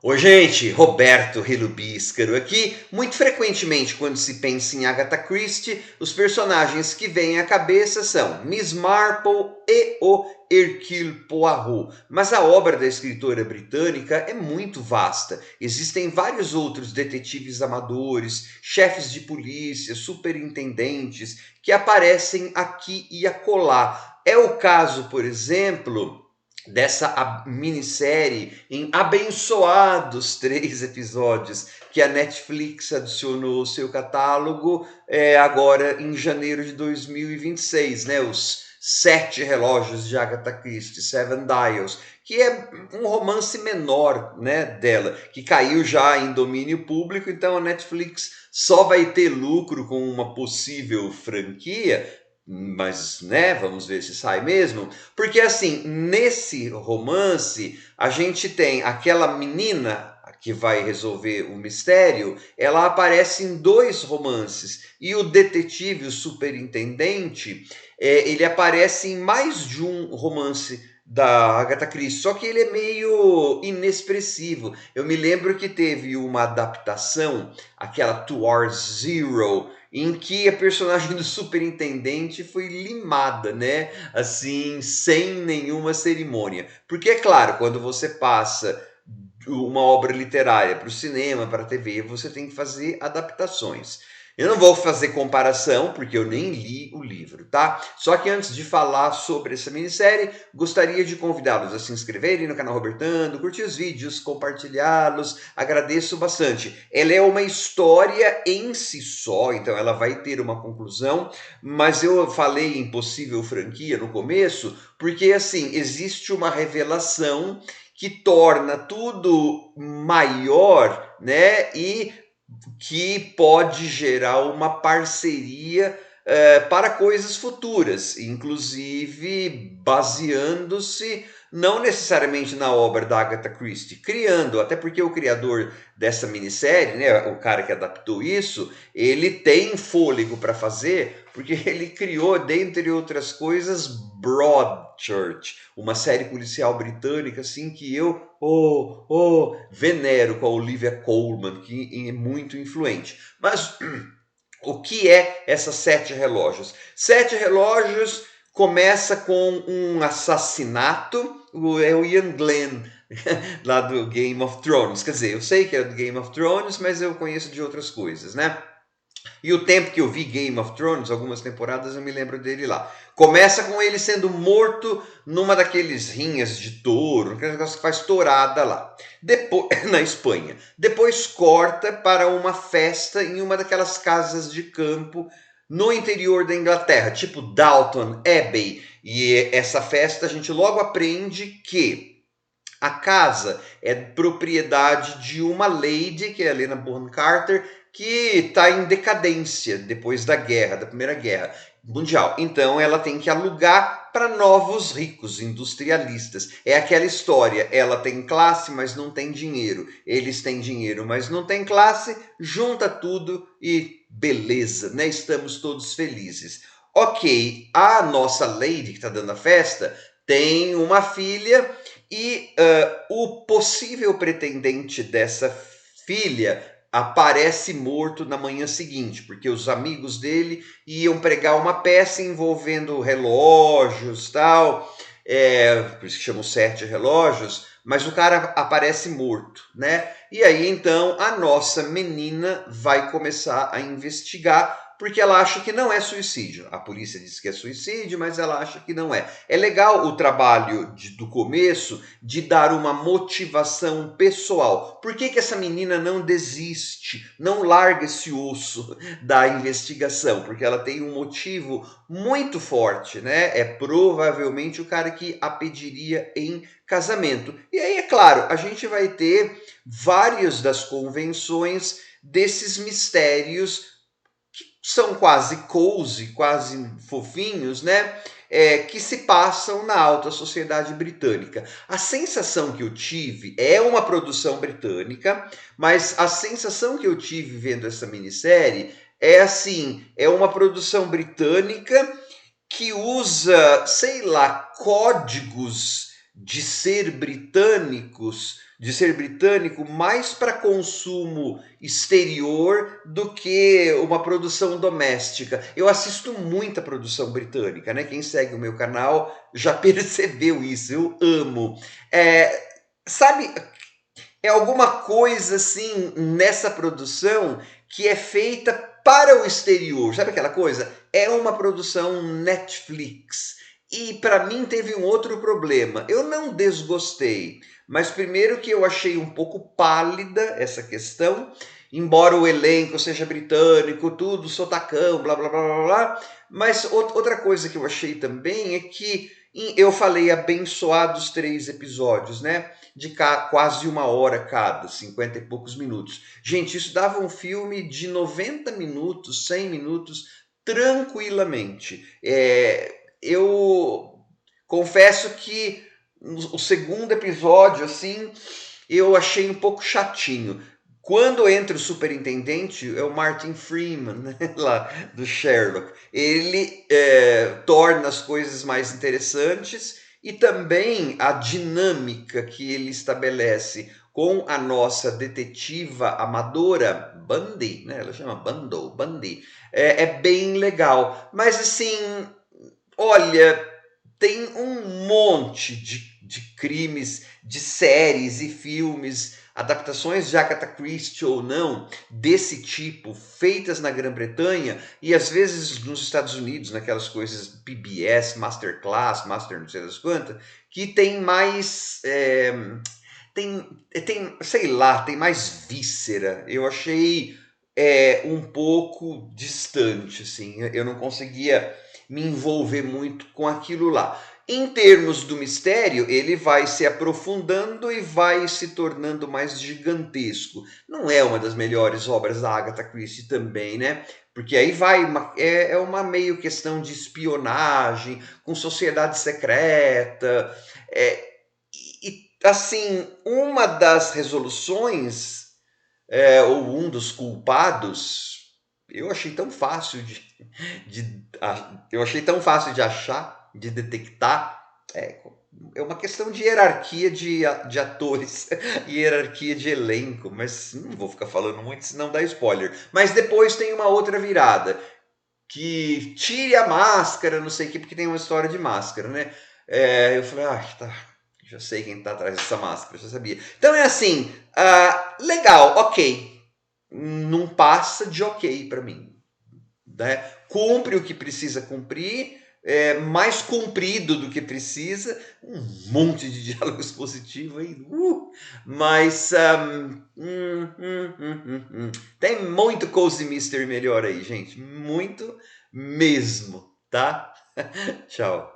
Oi, gente, Roberto Relubíscaro aqui. Muito frequentemente, quando se pensa em Agatha Christie, os personagens que vêm à cabeça são Miss Marple e o Hercule Poirot. Mas a obra da escritora britânica é muito vasta. Existem vários outros detetives amadores, chefes de polícia, superintendentes que aparecem aqui e acolá. É o caso, por exemplo, dessa minissérie em abençoados 3 episódios que a Netflix adicionou ao seu catálogo agora em janeiro de 2026, né? Os Sete Relógios de Agatha Christie, Seven Dials, que é um romance menor, né, dela, que caiu já em domínio público, então a Netflix só vai ter lucro com uma possível franquia, mas, né, vamos ver se sai mesmo. Porque, assim, nesse romance, a gente tem aquela menina que vai resolver o mistério, ela aparece em 2 romances. E o detetive, o superintendente, ele aparece em mais de um romance da Agatha Christie, só que ele é meio inexpressivo. Eu me lembro que teve uma adaptação, aquela Towards Zero, em que a personagem do superintendente foi limada, né? Assim, sem nenhuma cerimônia. Porque, é claro, quando você passa uma obra literária para o cinema, para a TV, você tem que fazer adaptações. Eu não vou fazer comparação, porque eu nem li o livro, tá? Só que antes de falar sobre essa minissérie, gostaria de convidá-los a se inscreverem no canal Robertando, curtir os vídeos, compartilhá-los, agradeço bastante. Ela é uma história em si só, então ela vai ter uma conclusão, mas eu falei em possível franquia no começo, porque assim, existe uma revelação que torna tudo maior, né? E que pode gerar uma parceria para coisas futuras, inclusive baseando-se não necessariamente na obra da Agatha Christie, criando, até porque o criador dessa minissérie, né, o cara que adaptou isso, ele tem fôlego para fazer, porque ele criou, dentre outras coisas, Broadchurch, uma série policial britânica assim que eu venero, com a Olivia Colman, que é muito influente. Mas o que é essas 7 relógios? 7 relógios começa com um assassinato, é o Ian Glenn, lá do Game of Thrones. Quer dizer, eu sei que é do Game of Thrones, mas eu conheço de outras coisas, né? E o tempo que eu vi Game of Thrones, algumas temporadas, eu me lembro dele lá. Começa com ele sendo morto numa daqueles rinhas de touro, aquele negócio que faz tourada lá, depois, na Espanha. Depois corta para uma festa em uma daquelas casas de campo no interior da Inglaterra, tipo Downton Abbey. E essa festa a gente logo aprende que a casa é propriedade de uma lady, que é a Helena Bonham Carter, que está em decadência depois da guerra, da Primeira Guerra Mundial. Então ela tem que alugar para novos ricos, industrialistas. É aquela história, ela tem classe, mas não tem dinheiro. Eles têm dinheiro, mas não têm classe. Junta tudo e beleza, né? Estamos todos felizes. Ok, a nossa lady que está dando a festa tem uma filha e o possível pretendente dessa filha aparece morto na manhã seguinte, porque os amigos dele iam pregar uma peça envolvendo relógios, tal, por isso que chamam 7 relógios, mas o cara aparece morto, né? E aí então a nossa menina vai começar a investigar, porque ela acha que não é suicídio. A polícia diz que é suicídio, mas ela acha que não é. É legal o trabalho do começo de dar uma motivação pessoal. Por que essa menina não desiste, não larga esse osso da investigação? Porque ela tem um motivo muito forte, né? É provavelmente o cara que a pediria em casamento. E aí, é claro, a gente vai ter várias das convenções desses mistérios que são quase cozy, quase fofinhos, né? Que se passam na alta sociedade britânica. A sensação que eu tive é uma produção britânica, mas a sensação que eu tive vendo essa minissérie é assim, é uma produção britânica que usa, sei lá, códigos de ser britânicos de ser britânico mais para consumo exterior do que uma produção doméstica. Eu assisto muita produção britânica, né? Quem segue o meu canal já percebeu isso, eu amo. Sabe, é alguma coisa assim nessa produção que é feita para o exterior. Sabe aquela coisa? É uma produção Netflix. E para mim teve um outro problema. Eu não desgostei, mas primeiro que eu achei um pouco pálida essa questão, embora o elenco seja britânico, tudo sotacão, blá blá blá blá blá. Mas outra coisa que eu achei também é que eu falei abençoados 3 episódios, né? De quase 1 hora cada, 50 e poucos minutos. Gente, isso dava um filme de 90 minutos, 100 minutos, tranquilamente. Eu confesso que o segundo episódio, assim, eu achei um pouco chatinho. Quando entra o superintendente, é o Martin Freeman, né, lá do Sherlock. Ele torna as coisas mais interessantes e também a dinâmica que ele estabelece com a nossa detetiva amadora, Bundy, né? Ela chama Bundy. É bem legal. Mas assim, olha, tem um monte de crimes, de séries e filmes, adaptações de Agatha Christie ou não, desse tipo, feitas na Grã-Bretanha e às vezes nos Estados Unidos, naquelas coisas PBS, Masterclass, Master não sei das quantas, que tem mais. Sei lá, tem mais víscera. Eu achei um pouco distante, assim. Eu não conseguia me envolver muito com aquilo lá. Em termos do mistério, ele vai se aprofundando e vai se tornando mais gigantesco. Não é uma das melhores obras da Agatha Christie também, né? Porque aí vai é uma meio questão de espionagem, com sociedade secreta. Assim, uma das resoluções, ou um dos culpados, eu achei tão fácil eu achei tão fácil de achar, de detectar. É uma questão de hierarquia de atores e hierarquia de elenco, mas não vou ficar falando muito, senão dá spoiler. Mas depois tem uma outra virada, que tire a máscara, não sei o que, porque tem uma história de máscara, né? Eu falei, tá, já sei quem tá atrás dessa máscara, já sabia. Então é assim, legal, ok. Não passa de ok para mim, né? Cumpre o que precisa cumprir, mais comprido do que precisa, um monte de diálogos positivos aí, mas tem muito Cozy Mystery melhor aí, gente, muito mesmo, tá? Tchau.